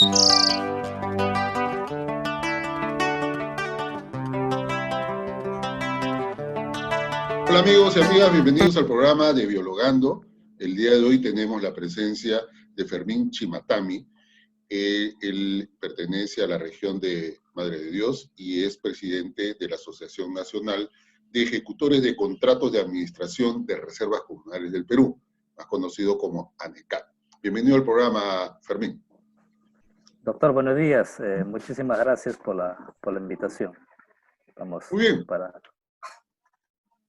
Hola amigos y amigas, bienvenidos al programa de Biologando. El día de hoy tenemos la presencia de Fermín Chimatami. Él pertenece a la región de Madre de Dios y es presidente de la Asociación Nacional de Ejecutores de Contratos de Administración de Reservas Comunales del Perú, más conocido como ANECAD. Bienvenido al programa, Fermín. Doctor, buenos días. Muchísimas gracias por la invitación. Vamos Muy bien. para...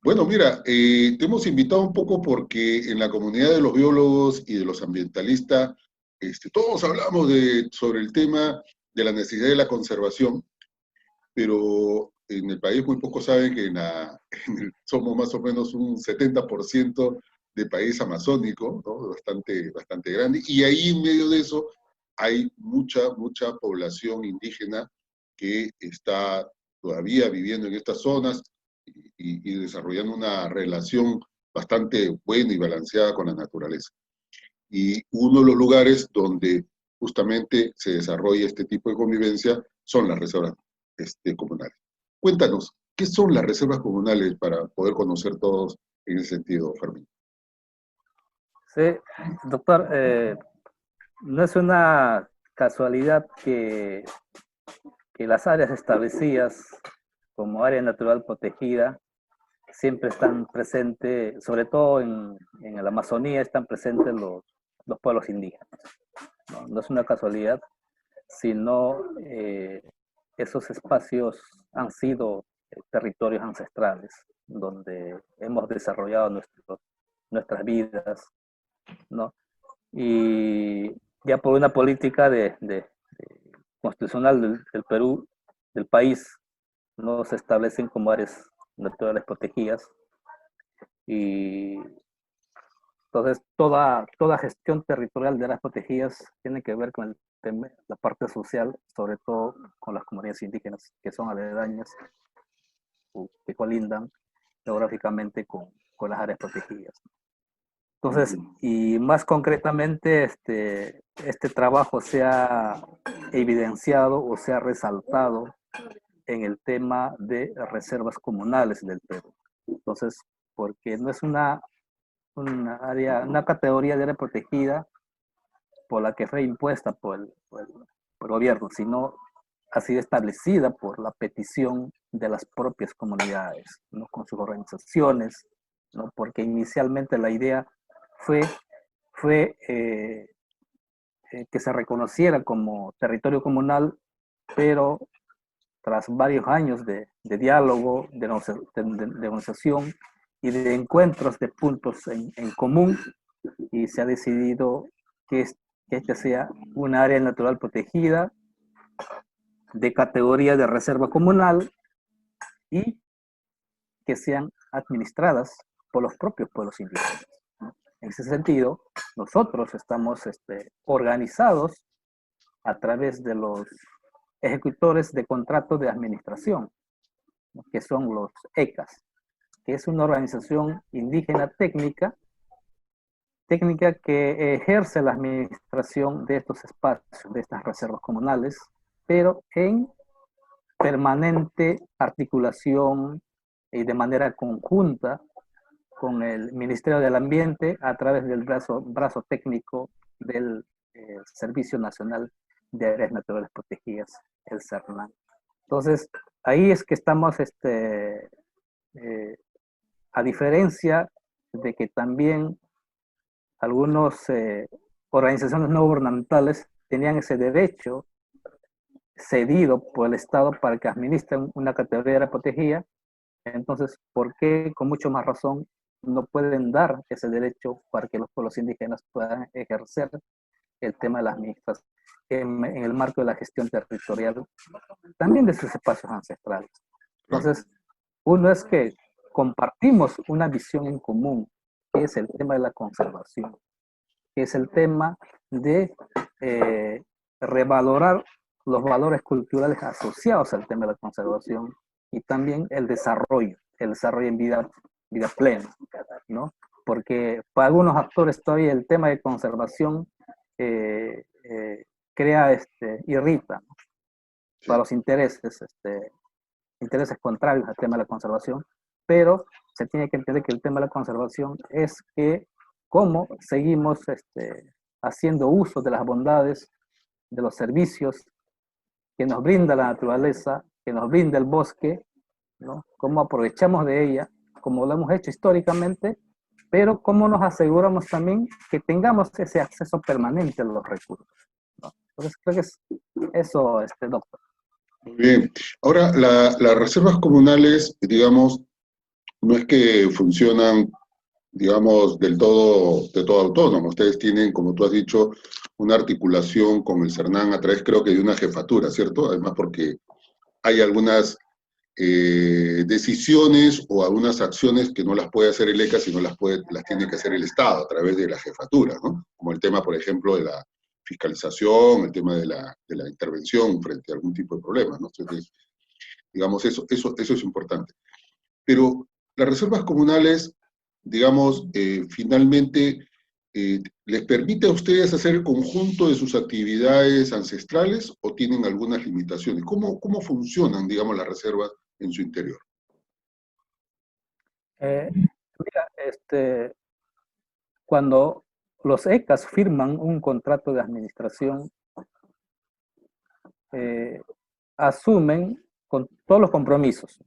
Bueno, mira, te hemos invitado un poco porque en la comunidad de los biólogos y de los ambientalistas, todos hablamos sobre el tema de la necesidad de la conservación, pero en el país muy pocos saben que somos más o menos un 70% de país amazónico, ¿no? Bastante grande, y ahí en medio de eso hay mucha población indígena que está todavía viviendo en estas zonas y desarrollando una relación bastante buena y balanceada con la naturaleza. Y uno de los lugares donde justamente se desarrolla este tipo de convivencia son las reservas comunales. Cuéntanos, ¿qué son las reservas comunales para poder conocer todos en ese sentido, Fermín? Sí, doctor, no es una casualidad que las áreas establecidas como área natural protegida siempre están presentes, sobre todo en la Amazonía, están presentes los pueblos indígenas. No es una casualidad, sino esos espacios han sido territorios ancestrales donde hemos desarrollado nuestras vidas, ¿no? Y ya por una política constitucional del Perú, del país, no se establecen como áreas naturales protegidas, y entonces toda gestión territorial de áreas protegidas tiene que ver con el tema, la parte social, sobre todo con las comunidades indígenas que son aledañas o que colindan geográficamente con las áreas protegidas. Entonces, y más concretamente, este trabajo se ha evidenciado o se ha resaltado en el tema de reservas comunales del Perú. Entonces, porque no es una categoría de área protegida por la que fue impuesta por el gobierno, sino ha sido establecida por la petición de las propias comunidades, ¿no? Con sus organizaciones, ¿no? Porque inicialmente la idea fue que se reconociera como territorio comunal, pero tras varios años de diálogo, de negociación y de encuentros de puntos en común, y se ha decidido que este sea un área natural protegida de categoría de reserva comunal y que sean administradas por los propios pueblos indígenas. En ese sentido, nosotros estamos organizados a través de los ejecutores de contratos de administración, ¿no? Que son los ECAS, que es una organización indígena técnica que ejerce la administración de estos espacios, de estas reservas comunales, pero en permanente articulación y de manera conjunta con el Ministerio del Ambiente a través del brazo técnico del Servicio Nacional de Áreas Naturales Protegidas, el CERNAN. Entonces, ahí es que estamos, a diferencia de que también algunas organizaciones no gubernamentales tenían ese derecho cedido por el Estado para que administren una categoría de protegida, entonces, ¿por qué con mucho más razón no pueden dar ese derecho para que los pueblos indígenas puedan ejercer el tema de la administración en el marco de la gestión territorial también de sus espacios ancestrales? Entonces, uno es que compartimos una visión en común, que es el tema de la conservación, que es el tema de revalorar los valores culturales asociados al tema de la conservación y también el desarrollo en vida plena, ¿no? Porque para algunos actores todavía el tema de conservación queda crea, irrita, ¿no? Sí. Para los intereses, intereses contrarios al tema de la conservación, pero se tiene que entender que el tema de la conservación es que cómo seguimos haciendo uso de las bondades, de los servicios que nos brinda la naturaleza, que nos brinda el bosque, ¿no? Cómo aprovechamos de ella, como lo hemos hecho históricamente, pero cómo nos aseguramos también que tengamos ese acceso permanente a los recursos, ¿no? Entonces creo que es eso, doctor. Muy bien. Ahora, las reservas comunales, digamos, no es que funcionan, digamos, de todo autónomo. Ustedes tienen, como tú has dicho, una articulación con el CERNAN a través, creo que, de una jefatura, ¿cierto? Además, porque hay algunas decisiones o algunas acciones que no las puede hacer el ECA, sino las tiene que hacer el Estado a través de la jefatura, ¿no? Como el tema, por ejemplo, de la fiscalización, el tema de la intervención frente a algún tipo de problema, ¿no? Entonces, digamos, eso es importante. Pero las reservas comunales, digamos, finalmente, ¿les permite a ustedes hacer el conjunto de sus actividades ancestrales o tienen algunas limitaciones? ¿Cómo funcionan, digamos, las reservas en su interior? Mira, cuando los ECAs firman un contrato de administración, asumen con todos los compromisos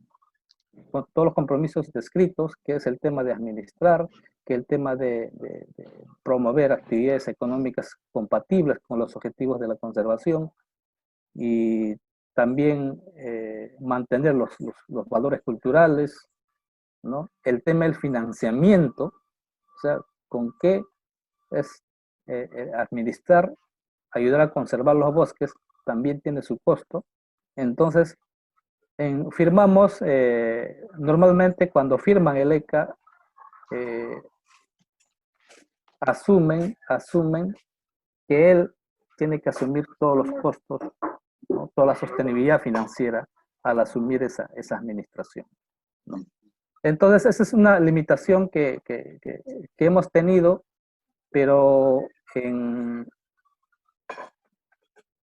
descritos, que es el tema de administrar, que el tema de promover actividades económicas compatibles con los objetivos de la conservación y también mantener los valores culturales, ¿no? El tema del financiamiento, o sea, con qué es administrar, ayudar a conservar los bosques, también tiene su costo. Entonces, firmamos, normalmente cuando firman el ECA, asumen que él tiene que asumir todos los costos, ¿no? Toda la sostenibilidad financiera al asumir esa administración, ¿no? Entonces, esa es una limitación que hemos tenido, pero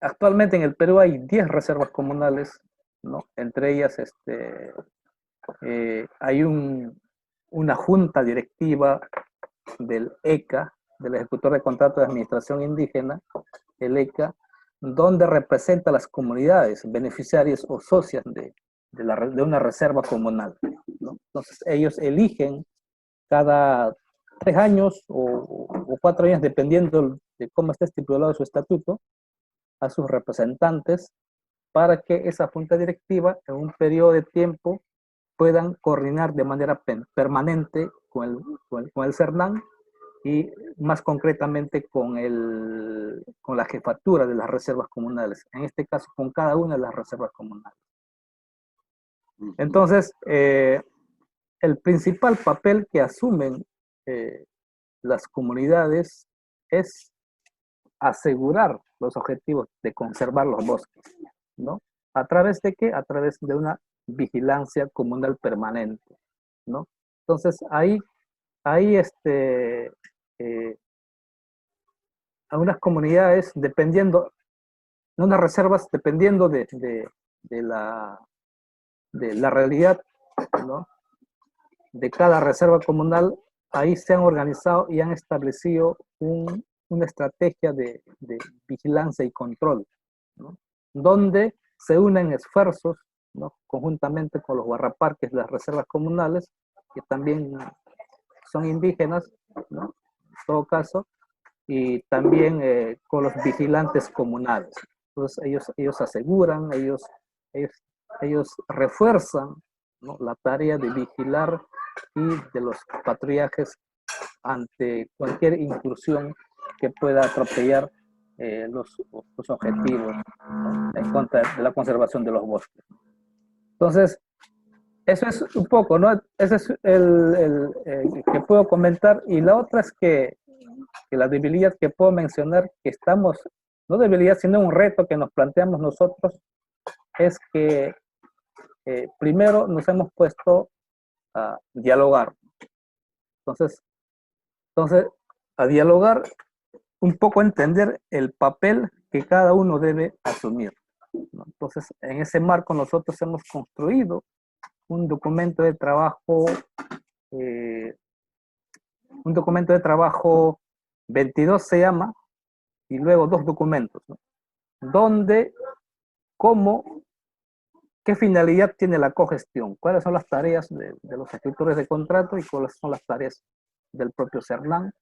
actualmente en el Perú hay 10 reservas comunales, ¿no? Entre ellas hay una junta directiva del ECA, del Ejecutor de Contrato de Administración Indígena, el ECA, donde representa a las comunidades beneficiarias o socias de una reserva comunal, ¿no? Entonces ellos eligen cada 3 años o 4 años, dependiendo de cómo esté estipulado su estatuto, a sus representantes para que esa junta directiva en un periodo de tiempo puedan coordinar de manera permanente con el CERNAN y más concretamente con la jefatura de las reservas comunales, en este caso con cada una de las reservas comunales. Entonces, el principal papel que asumen las comunidades es asegurar los objetivos de conservar los bosques, ¿no? ¿A través de qué? A través de una vigilancia comunal permanente, ¿no? Entonces, ahí algunas comunidades, dependiendo, unas reservas, dependiendo de la realidad, ¿no? De cada reserva comunal, ahí se han organizado y han establecido una estrategia de vigilancia y control, ¿no? Donde se unen esfuerzos, ¿no? Conjuntamente con los guardaparques de las reservas comunales, que también son indígenas, ¿no? En todo caso, y también con los vigilantes comunales. Entonces ellos aseguran, ellos refuerzan, ¿no? La tarea de vigilar y de los patrullajes ante cualquier incursión que pueda atropellar los objetivos, ¿no? En contra de la conservación de los bosques. Entonces, eso es un poco, ¿no? Ese es el que puedo comentar. Y la otra es que la debilidad que puedo mencionar, que estamos, no debilidad, sino un reto que nos planteamos nosotros, es que primero nos hemos puesto a dialogar. Entonces, a dialogar, un poco entender el papel que cada uno debe asumir, ¿no? Entonces, en ese marco nosotros hemos construido un documento de trabajo, eh, un documento de trabajo 22 se llama, y luego dos documentos, ¿no? Donde, cómo, qué finalidad tiene la cogestión, cuáles son las tareas de los escritores de contrato y cuáles son las tareas del propio CERNAN,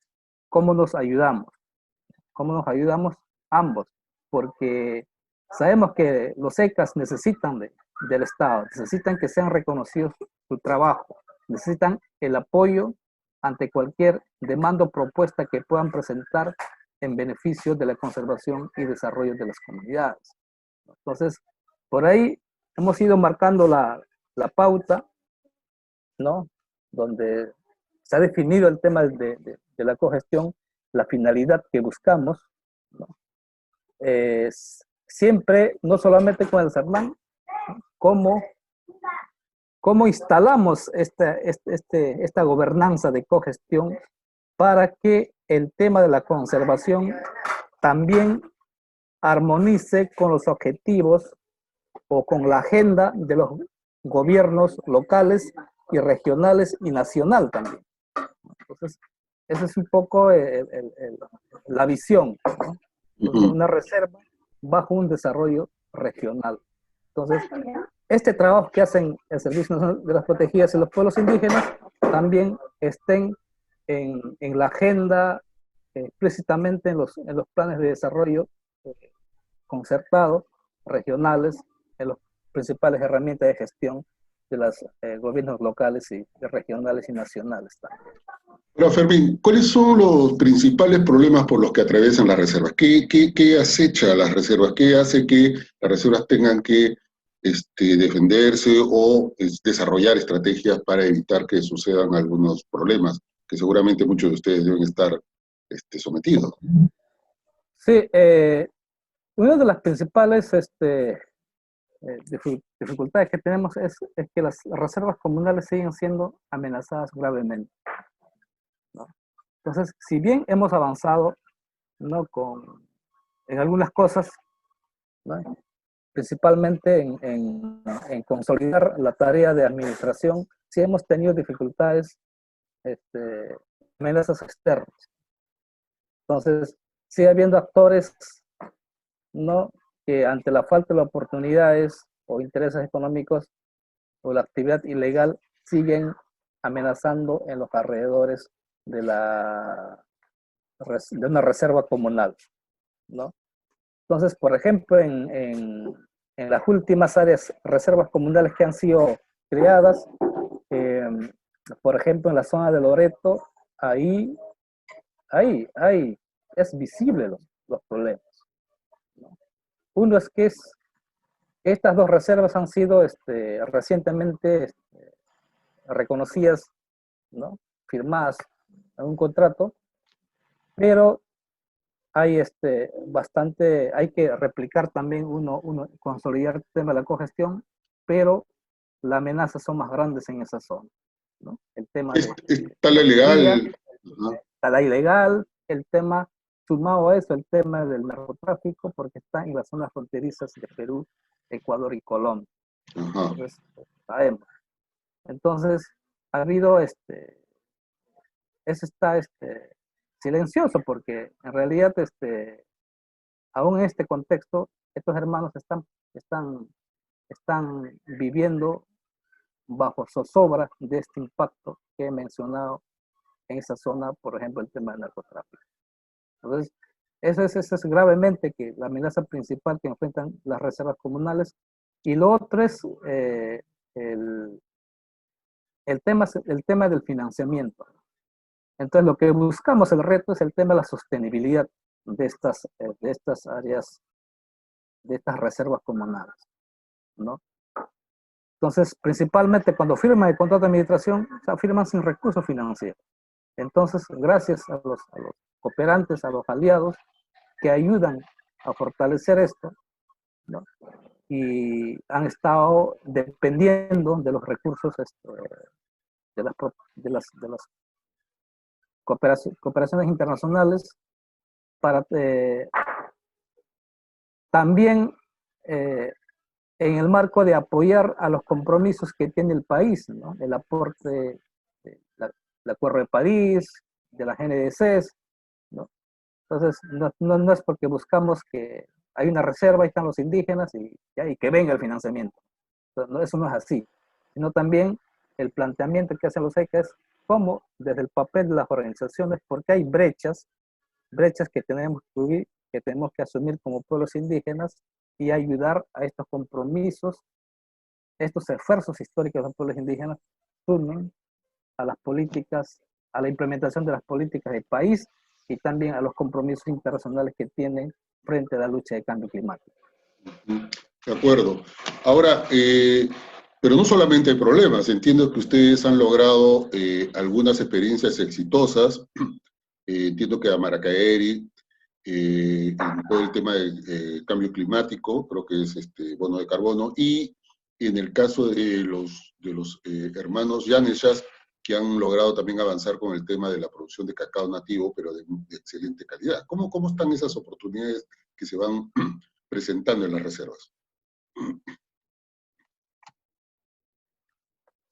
cómo nos ayudamos ambos, porque sabemos que los ECAS necesitan del Estado, necesitan que sean reconocidos su trabajo, necesitan el apoyo ante cualquier demanda o propuesta que puedan presentar en beneficio de la conservación y desarrollo de las comunidades. Entonces, por ahí hemos ido marcando la pauta, ¿no? Donde se ha definido el tema de la cogestión, la finalidad que buscamos, ¿no? Siempre, no solamente con el CERNAN, cómo, cómo instalamos esta gobernanza de cogestión para que el tema de la conservación también armonice con los objetivos o con la agenda de los gobiernos locales y regionales y nacional también. Entonces, esa es un poco la visión, ¿no? Entonces, una reserva bajo un desarrollo regional. Entonces, este trabajo que hacen el Servicio Nacional de las Protegidas y los Pueblos Indígenas también estén en la agenda, explícitamente en los planes de desarrollo concertados, regionales, en las principales herramientas de gestión de los gobiernos locales y regionales y nacionales también. Ahora, Fermín, ¿cuáles son los principales problemas por los que atraviesan las reservas? ¿Qué acecha a las reservas? ¿Qué hace que las reservas tengan que defenderse o desarrollar estrategias para evitar que sucedan algunos problemas que seguramente muchos de ustedes deben estar sometidos? Sí, una de las principales dificultades que tenemos es que las reservas comunales siguen siendo amenazadas gravemente, ¿no? Entonces, si bien hemos avanzado, ¿no?, en algunas cosas, ¿no?, principalmente en consolidar la tarea de administración, sí hemos tenido dificultades, amenazas externas. Entonces, sigue habiendo actores, ¿no?, que ante la falta de oportunidades o intereses económicos o la actividad ilegal siguen amenazando en los alrededores de, de una reserva comunal, ¿no? Entonces, por ejemplo, en las últimas áreas, reservas comunales que han sido creadas, eh, por ejemplo, en la zona de Loreto, ahí es visible los problemas, ¿no? Uno es que estas dos reservas han sido recientemente reconocidas, ¿no?, firmadas en un contrato, pero hay hay que replicar también consolidar el tema de la cogestión, pero las amenazas son más grandes en esa zona, ¿no? El tema Está la la minería, legal. está la ilegal, el tema, sumado a eso, el tema del narcotráfico, porque está en las zonas fronterizas de Perú, Ecuador y Colombia. Ajá. Entonces, sabemos. Entonces, ha habido eso está silencioso, porque en realidad, aún en este contexto, estos hermanos están viviendo bajo zozobra de este impacto que he mencionado en esa zona, por ejemplo, el tema del narcotráfico. Entonces, eso es gravemente que la amenaza principal que enfrentan las reservas comunales. Y lo otro es el, el tema del financiamiento. Entonces, lo que buscamos, el reto, es el tema de la sostenibilidad de estas áreas, de estas reservas comunales, ¿no? Entonces, principalmente cuando firman el contrato de administración, o sea, firman sin recursos financieros. Entonces, gracias a los cooperantes, a los aliados que ayudan a fortalecer esto, ¿no?, y han estado dependiendo de los recursos de las cooperaciones internacionales para también en el marco de apoyar a los compromisos que tiene el país, ¿no? El aporte del Acuerdo de París, de la GNDC, ¿no? Entonces, no es porque buscamos que hay una reserva, ahí están los indígenas y que venga el financiamiento. Entonces, no, eso no es así, sino también el planteamiento que hacen los ECA es cómo desde el papel de las organizaciones, porque hay brechas que tenemos que cubrir, que tenemos que asumir como pueblos indígenas y ayudar a estos compromisos, estos esfuerzos históricos de los pueblos indígenas, sumen a las políticas, a la implementación de las políticas del país y también a los compromisos internacionales que tienen frente a la lucha de cambio climático. De acuerdo. Ahora, pero no solamente hay problemas, entiendo que ustedes han logrado algunas experiencias exitosas, entiendo que a Maracaeri, en todo el tema del cambio climático, creo que es bono de carbono, y en el caso de los hermanos Yaneshas, que han logrado también avanzar con el tema de la producción de cacao nativo, pero de excelente calidad. ¿Cómo están esas oportunidades que se van presentando en las reservas?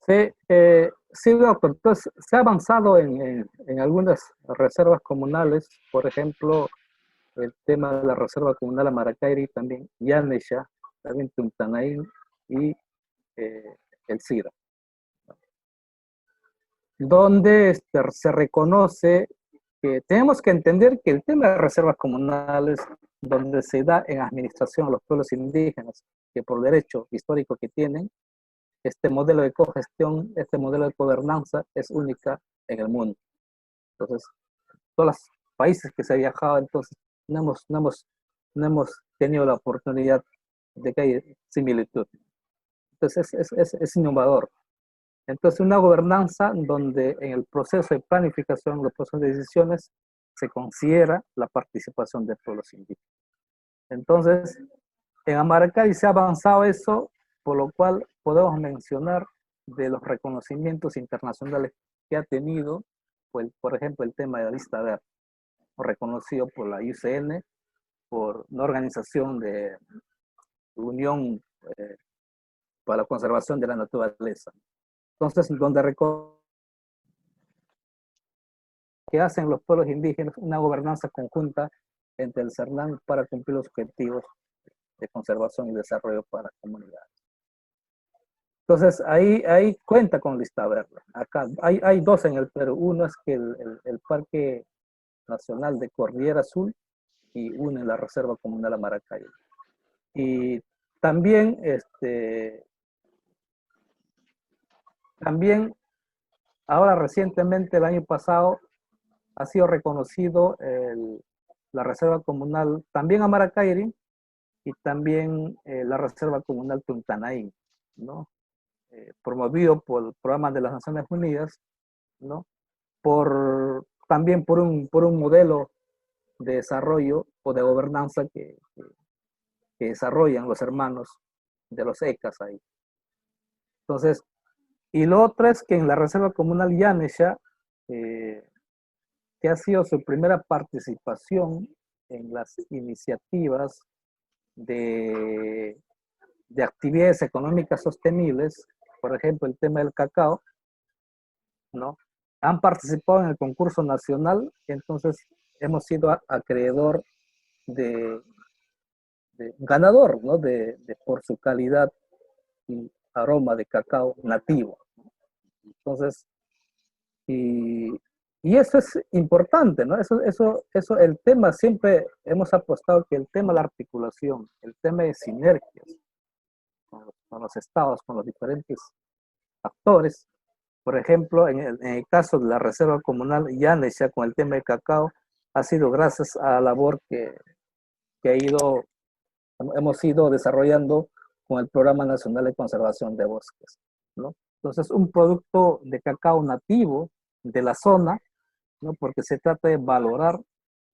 Sí, doctor. Entonces, se ha avanzado en algunas reservas comunales, por ejemplo, el tema de la reserva comunal Amaracairi, también Yanesha, también Tuntanaín y el Sira, donde se reconoce que tenemos que entender que el tema de reservas comunales, donde se da en administración a los pueblos indígenas, que por derecho histórico que tienen, este modelo de cogestión, este modelo de gobernanza es única en el mundo. Entonces, todos los países que se ha viajado, entonces, no hemos tenido la oportunidad de que haya similitud. Entonces, es innovador. Entonces, una gobernanza donde en el proceso de planificación, los procesos de decisiones, se considera la participación de pueblos indígenas. Entonces, en Amaracay se ha avanzado eso, por lo cual podemos mencionar de los reconocimientos internacionales que ha tenido, pues, por ejemplo, el tema de la lista verde, reconocido por la IUCN, por una organización de Unión para la Conservación de la Naturaleza. Entonces, donde que hacen los pueblos indígenas una gobernanza conjunta entre el CERNAN para cumplir los objetivos de conservación y desarrollo para comunidades. Entonces, ahí cuenta con lista verde. Acá hay dos en el Perú. Uno es que el Parque Nacional de Cordillera Azul y uno en la Reserva Comunal Amaracayo. Y también, ahora recientemente, el año pasado, ha sido reconocido la Reserva Comunal, también Amaracayri, y también la Reserva Comunal Tuntanaín, ¿no? Promovido por el Programa de las Naciones Unidas, ¿no? También por un modelo de desarrollo o de gobernanza que desarrollan los hermanos de los ECAs ahí. Entonces, y lo otro es que en la Reserva Comunal Yanesha, que ha sido su primera participación en las iniciativas de actividades económicas sostenibles, por ejemplo, el tema del cacao, ¿no? Han participado en el concurso nacional, entonces hemos sido acreedor de ganador, ¿no? Por su calidad y aroma de cacao nativo. Entonces, y eso es importante, ¿no? Eso, el tema, siempre hemos apostado que el tema de la articulación, el tema de sinergias con los estados, con los diferentes actores, por ejemplo, en el caso de la Reserva Comunal Yanesha, con el tema de cacao, ha sido gracias a la labor que hemos ido desarrollando con el Programa Nacional de Conservación de Bosques, ¿no? Entonces, un producto de cacao nativo de la zona, ¿no? Porque se trata de valorar,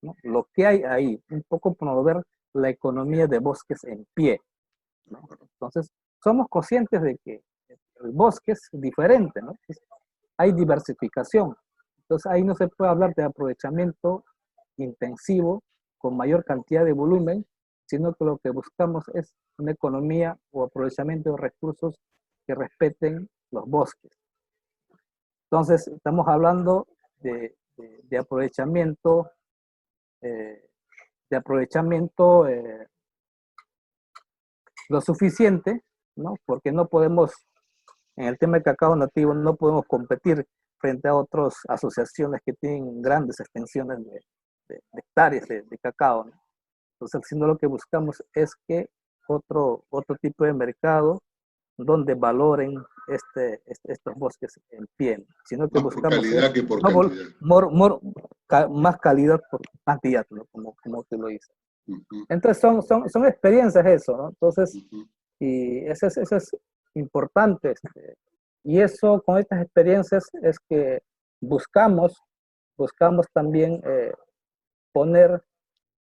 ¿no? Lo que hay ahí, un poco promover la economía de bosques en pie, ¿no? Entonces, somos conscientes de que el bosque es diferente, ¿no? Hay diversificación. Entonces, ahí no se puede hablar de aprovechamiento intensivo con mayor cantidad de volumen, sino que lo que buscamos es una economía o aprovechamiento de recursos que respeten los bosques. Entonces, estamos hablando de aprovechamiento, lo suficiente, ¿no? Porque no podemos, en el tema de cacao nativo, no podemos competir frente a otras asociaciones que tienen grandes extensiones de hectáreas de cacao, ¿no? Entonces, sino lo que buscamos es que otro tipo de mercado donde valoren estos bosques en pie, ¿no? Sino que Más por buscamos es calidad que por no cantidad. más calidad por cantidad, ¿no? Como tú lo dices. Ujú, Entonces son experiencias eso, ¿no? Entonces, ujú. y eso es importante. Y eso, con estas experiencias, es que buscamos también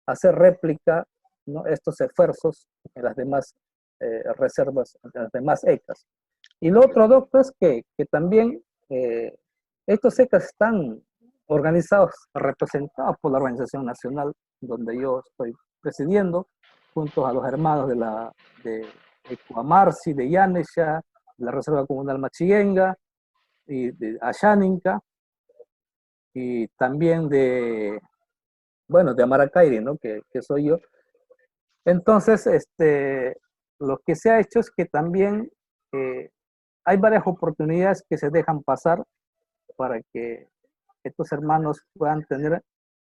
hacer réplica, ¿no? Estos esfuerzos en las demás reservas, en las demás ECAs. Y lo otro, doctor, es que también estos ECAs están organizados, representados por la Organización Nacional, donde yo estoy presidiendo, junto a los hermanos de Ecuamarsi, de Yanesha, de la Reserva Comunal Machiguenga, y de Ashaninka, y también bueno, de Amaracairi, ¿no? Que soy yo. Entonces, lo que se ha hecho es que también hay varias oportunidades que se dejan pasar para que estos hermanos puedan tener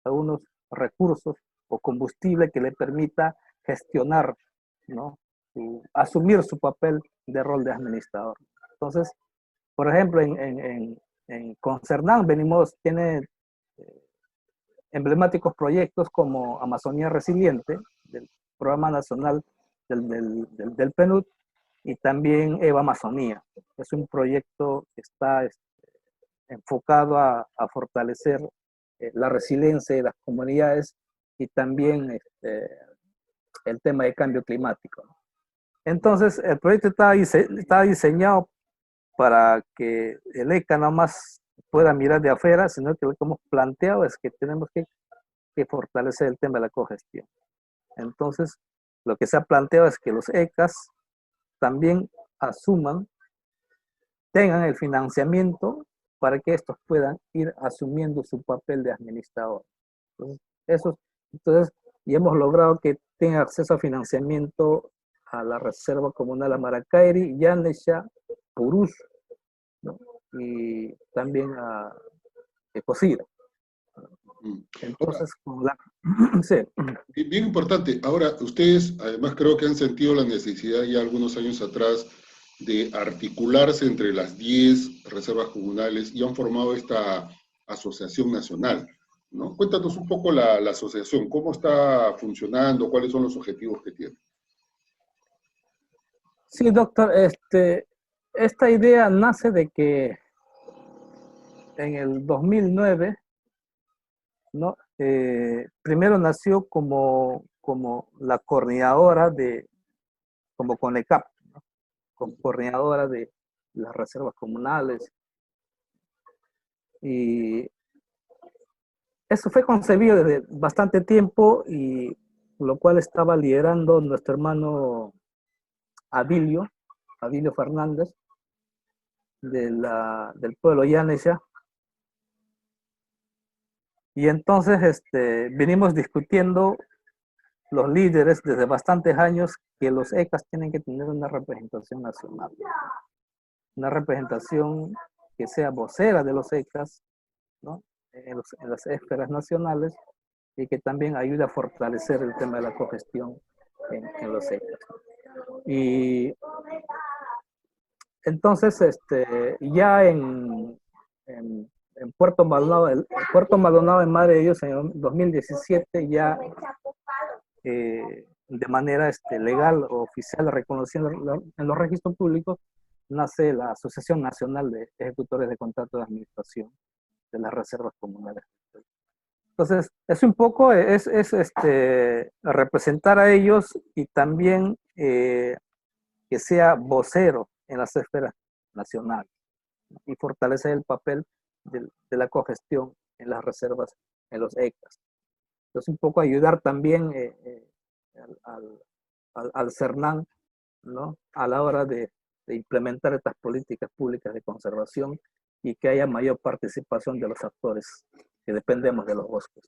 algunos recursos o combustible que le permita gestionar, ¿no? Asumir su papel de rol de administrador. Entonces, por ejemplo, en Concernán tiene emblemáticos proyectos como Amazonía Resiliente, del Programa Nacional del PNUD, y también Eva Amazonía. Es un proyecto que está enfocado a fortalecer la resiliencia de las comunidades y también el tema de cambio climático. Entonces, el proyecto está diseñado para que el ECA no más pueda mirar de afuera, sino que lo que hemos planteado es que tenemos que fortalecer el tema de la cogestión. Entonces, lo que se ha planteado es que los ECAs también asuman, tengan el financiamiento para que estos puedan ir asumiendo su papel de administrador. Entonces, y hemos logrado que tenga acceso a financiamiento a la Reserva Comunal Amaracairi, Yanesha, Purús, ¿no? Y también a Ecosira. Ahora, Entonces, sí. bien importante. Ahora, ustedes además creo que han sentido la necesidad ya algunos años atrás de articularse entre las 10 reservas comunales y han formado esta asociación nacional, ¿no? Cuéntanos un poco la asociación, cómo está funcionando, cuáles son los objetivos que tiene. Sí, doctor, esta idea nace de que en el 2009, ¿no? Primero nació como la coordinadora como CONECAP, ¿no? Como coordinadora de las reservas comunales. Y eso fue concebido desde bastante tiempo y lo cual estaba liderando nuestro hermano Abilio Fernández, del pueblo Yanesha. Y entonces venimos discutiendo los líderes desde bastantes años que los ECAs tienen que tener una representación nacional, una representación que sea vocera de los ECAs, ¿no? En las esferas nacionales y que también ayude a fortalecer el tema de la cogestión en los ECAs. Y entonces, ya en Puerto Maldonado en Madre de Dios en 2017 ya de manera legal o oficial, reconociendo en los registros públicos, nace la Asociación Nacional de Ejecutores de Contratos de Administración de las Reservas Comunales. Entonces, es un poco, es representar a ellos y también que sea vocero en las esferas nacionales y fortalecer el papel de la cogestión en las reservas, en los ECAs. Entonces, un poco ayudar también al CERNAN, ¿no? A la hora de implementar estas políticas públicas de conservación y que haya mayor participación de los actores que dependemos de los bosques.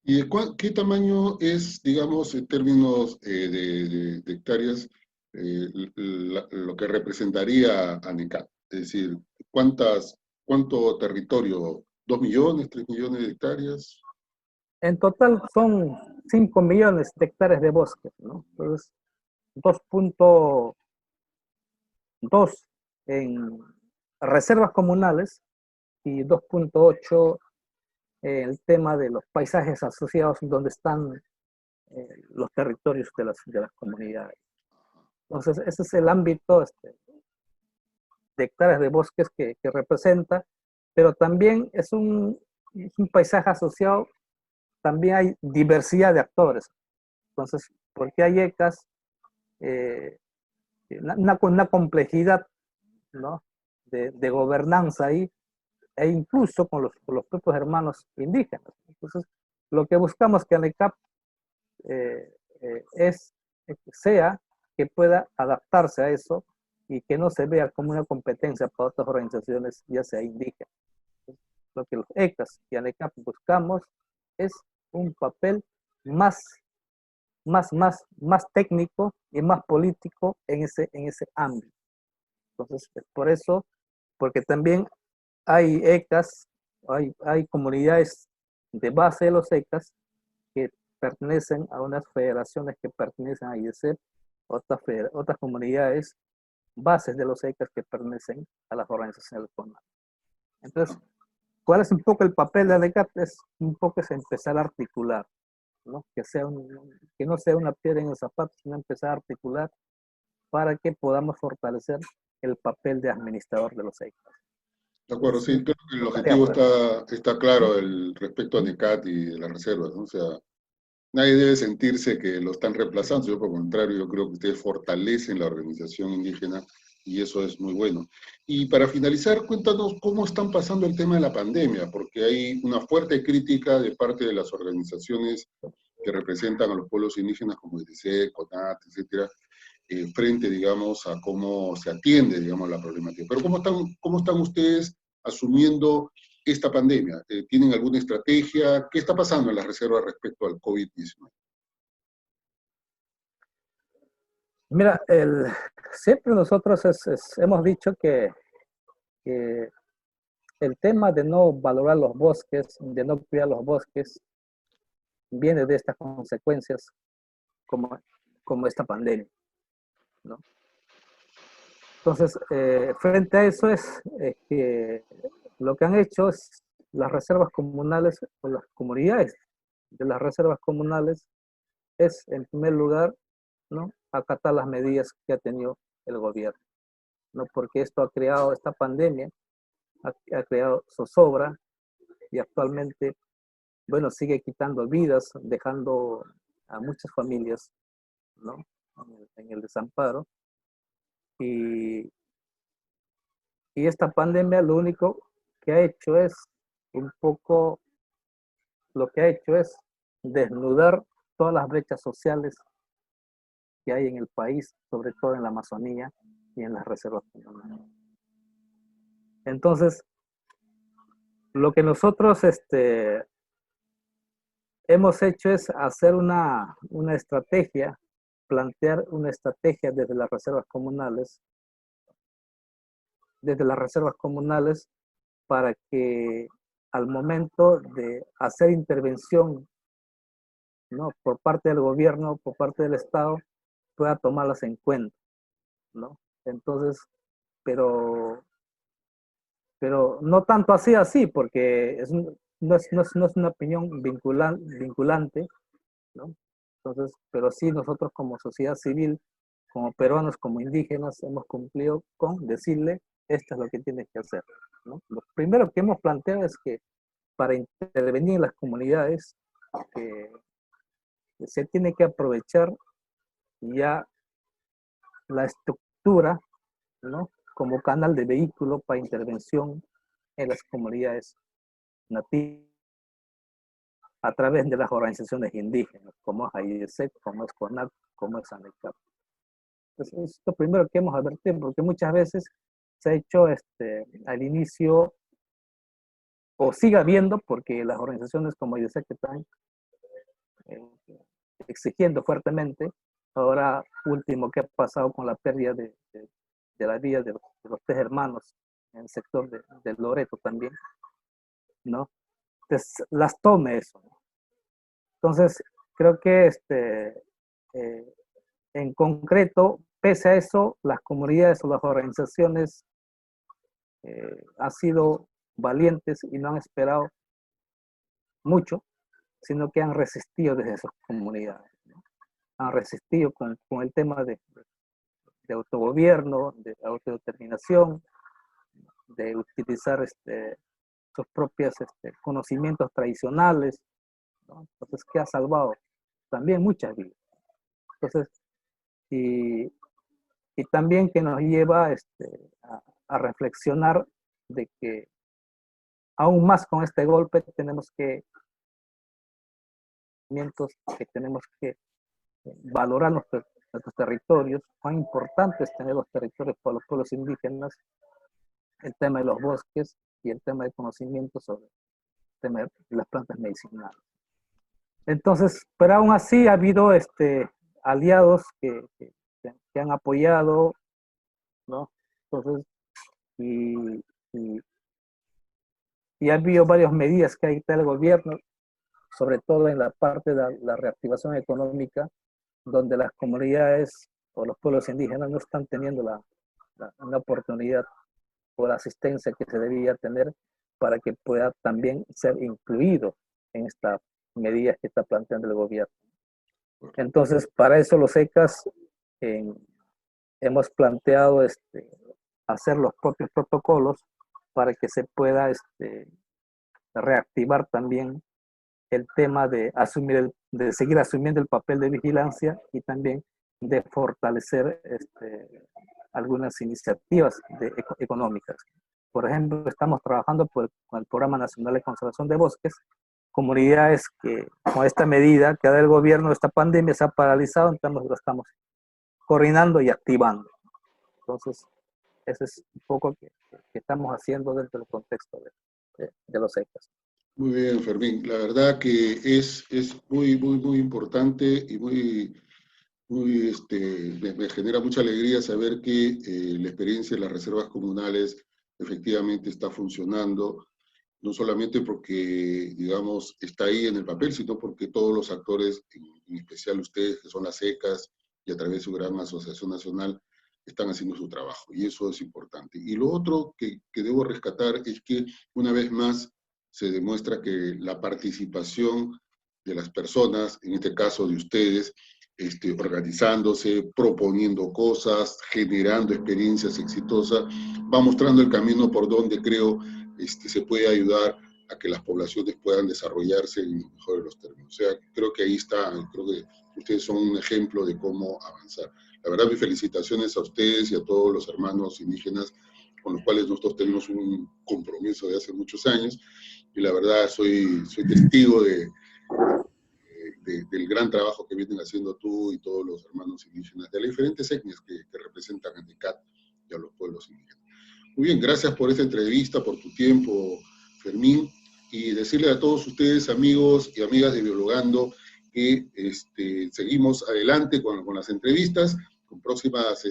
¿Y qué tamaño es, digamos, en términos de hectáreas, lo que representaría ANECAP? Es decir, ¿cuánto territorio? ¿2 millones, 3 millones de hectáreas? En total son 5 millones de hectáreas de bosque, ¿no? Entonces, 2.2 en reservas comunales y 2.8 el tema de los paisajes asociados donde están los territorios de las comunidades. Entonces, ese es el ámbito de hectáreas de bosques que representa, pero también es un paisaje asociado, también hay diversidad de actores. Entonces, porque hay ECAs, una complejidad, ¿no? de gobernanza ahí, e incluso con los propios hermanos indígenas. Entonces, lo que buscamos que ANECAP sea que pueda adaptarse a eso y que no se vea como una competencia para otras organizaciones, ya sea indígenas. Lo que los ECAS y ANECAP buscamos es un papel más técnico y más político en ese ámbito. Entonces, es por eso, porque también hay ECAS, hay comunidades de base de los ECAS que pertenecen a unas federaciones que pertenecen a IECEP, otras comunidades bases de los ECAS que pertenecen a las organizaciones comunales. Entonces, ¿cuál es un poco el papel de ANECAP? Es un poco es empezar a articular, ¿no? Que no sea una piedra en el zapato, sino empezar a articular para que podamos fortalecer el papel de administrador de los ECAS. De acuerdo, Es sí, creo que el tarea, objetivo pues. está claro respecto a NECAT y de las reservas, ¿no? O sea, nadie debe sentirse que lo están reemplazando, yo por el contrario, yo creo que ustedes fortalecen la organización indígena y eso es muy bueno. Y para finalizar, cuéntanos cómo están pasando el tema de la pandemia, porque hay una fuerte crítica de parte de las organizaciones que representan a los pueblos indígenas como ETC, CONAT, etcétera, frente, digamos, a cómo se atiende, digamos, la problemática. Pero cómo están ustedes asumiendo esta pandemia? ¿Tienen alguna estrategia? ¿Qué está pasando en las reservas respecto al COVID-19? Mira, siempre nosotros hemos dicho que el tema de no valorar los bosques, de no cuidar los bosques, viene de estas consecuencias como esta pandemia, ¿no? Entonces, frente a eso es que lo que han hecho es las reservas comunales o las comunidades de las reservas comunales es, en primer lugar, ¿no? Acatar las medidas que ha tenido el gobierno, ¿no? Porque esta pandemia ha creado zozobra y actualmente, bueno, sigue quitando vidas, dejando a muchas familias, ¿no? En el desamparo. Y esta pandemia lo único que ha hecho es un poco, lo que ha hecho es desnudar todas las brechas sociales que hay en el país, sobre todo en la Amazonía y en las reservas comunales. Entonces, lo que nosotros hemos hecho es hacer una estrategia, plantear una estrategia desde las reservas comunales para que al momento de hacer intervención, ¿no? Por parte del gobierno, por parte del Estado, pueda tomarlas en cuenta, ¿no? Entonces, pero no tanto así, porque no es una opinión vinculante, ¿no? Entonces, pero sí nosotros como sociedad civil, como peruanos, como indígenas, hemos cumplido con decirle, esto es lo que tienes que hacer, ¿no? Lo primero que hemos planteado es que para intervenir en las comunidades, que se tiene que aprovechar ya la estructura, ¿no? Como canal de vehículo para intervención en las comunidades nativas a través de las organizaciones indígenas, como es AIDESEC, como es CONAC, como es ANECAP. Entonces, es lo primero que hemos advertido, porque muchas veces se ha hecho al inicio, o sigue habiendo, porque las organizaciones como AIDESEC están exigiendo fuertemente. Ahora último que ha pasado con la pérdida de la vida de los 3 hermanos en el sector de Loreto también, ¿no? Entonces, las tome eso, ¿no? Entonces, creo que en concreto, pese a eso, las comunidades o las organizaciones han sido valientes y no han esperado mucho, sino que han resistido desde esas comunidades, ¿no? Han resistido con el tema de autogobierno, de autodeterminación, de utilizar sus propios conocimientos tradicionales, ¿no? Entonces, que ha salvado también muchas vidas. Entonces, y también que nos lleva a reflexionar de que aún más con este golpe tenemos que valorar nuestros territorios, cuán importante es tener los territorios para los pueblos indígenas, el tema de los bosques y el tema de conocimiento sobre el tema de las plantas medicinales. Entonces, pero aún así ha habido aliados que han apoyado, ¿no? Entonces, y ha habido varias medidas que ha dictado el gobierno, sobre todo en la parte de la reactivación económica, donde las comunidades o los pueblos indígenas no están teniendo una oportunidad o la asistencia que se debía tener para que pueda también ser incluido en esta medida que está planteando el gobierno. Entonces, para eso los ECAS hemos planteado hacer los propios protocolos para que se pueda reactivar también el tema de seguir asumiendo el papel de vigilancia y también de fortalecer algunas iniciativas económicas. Por ejemplo, estamos trabajando con el Programa Nacional de Conservación de Bosques, comunidades que con esta medida que da el gobierno, esta pandemia se ha paralizado, entonces lo estamos coordinando y activando. Entonces, eso es un poco que estamos haciendo dentro del contexto de los ECAS. Muy bien, Fermín. La verdad que es muy, muy, muy importante y me genera mucha alegría saber que la experiencia de las reservas comunales efectivamente está funcionando, no solamente porque, digamos, está ahí en el papel, sino porque todos los actores, en especial ustedes, que son las ECAS, y a través de su gran asociación nacional, están haciendo su trabajo, y eso es importante. Y lo otro que debo rescatar es que, una vez más, se demuestra que la participación de las personas, en este caso de ustedes, organizándose, proponiendo cosas, generando experiencias exitosas, va mostrando el camino por donde creo se puede ayudar a que las poblaciones puedan desarrollarse en los mejores de los términos. O sea, creo que ahí está, creo que ustedes son un ejemplo de cómo avanzar. La verdad, mis felicitaciones a ustedes y a todos los hermanos indígenas con los cuales nosotros tenemos un compromiso de hace muchos años, y la verdad soy testigo del gran trabajo que vienen haciendo tú y todos los hermanos indígenas de las diferentes etnias que representan a NECAT y a los pueblos indígenas. Muy bien, gracias por esta entrevista, por tu tiempo, Fermín, y decirle a todos ustedes, amigos y amigas de Biologando, que seguimos adelante con las entrevistas, con próximas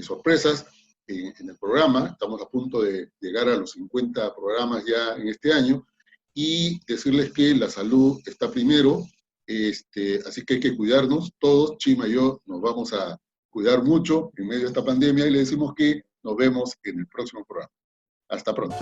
sorpresas en el programa. Estamos a punto de llegar a los 50 programas ya en este año, y decirles que la salud está primero, así que hay que cuidarnos todos. Chima y yo nos vamos a cuidar mucho en medio de esta pandemia, y le decimos que nos vemos en el próximo programa. Hasta pronto.